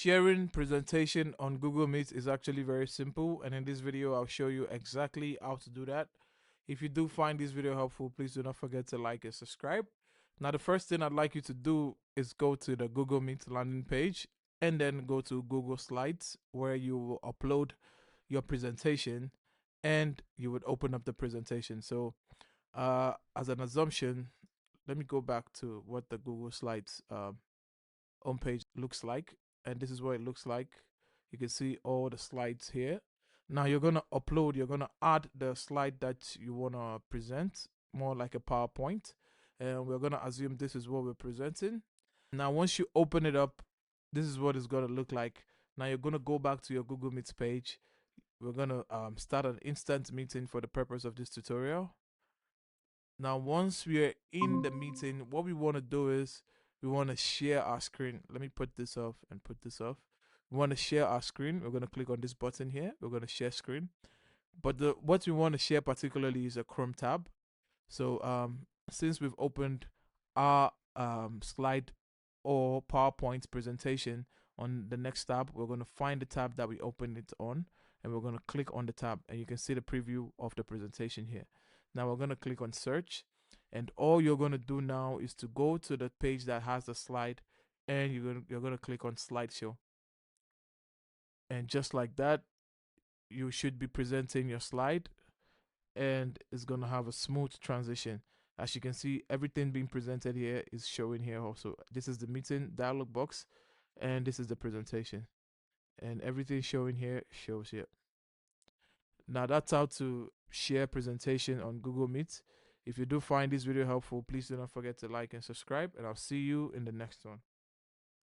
Sharing presentation on Google Meet is actually very simple, and in this video I'll show you exactly how to do that. If you do find this video helpful, please do not forget to like and subscribe. Now the first thing I'd like you to do is go to the Google Meet landing page and then go to Google Slides, where you will upload your presentation and you would open up the presentation. So as an assumption, let me go back to what the Google Slides homepage looks like, and this is what it looks like. You can see all the slides here. Now you're gonna upload, you're gonna add the slide that you wanna present, more like a PowerPoint, and we're gonna assume this is what we're presenting. Now once you open it up, this is what it's gonna look like. Now you're gonna go back to your Google Meet page. We're gonna start an instant meeting for the purpose of this tutorial. Now, once we are in the meeting, what we want to do is we want to share our screen. Let me put this off and put this off. We want to share our screen. We're going to click on this button here. We're going to share screen. But what we want to share particularly is a Chrome tab. So since we've opened our slide or PowerPoint presentation on the next tab, we're going to find the tab that we opened it on, and we're going to click on the tab, and you can see the preview of the presentation here. Now we're going to click on search, and all you're going to do now is to go to the page that has the slide, and you're going to click on slideshow. And just like that, you should be presenting your slide, and it's going to have a smooth transition. As you can see, everything being presented here is showing here also. This is the meeting dialog box, and this is the presentation, and everything showing here shows here. Now that's how to share presentation on Google Meet. If you do find this video helpful, please do not forget to like and subscribe, and I'll see you in the next one.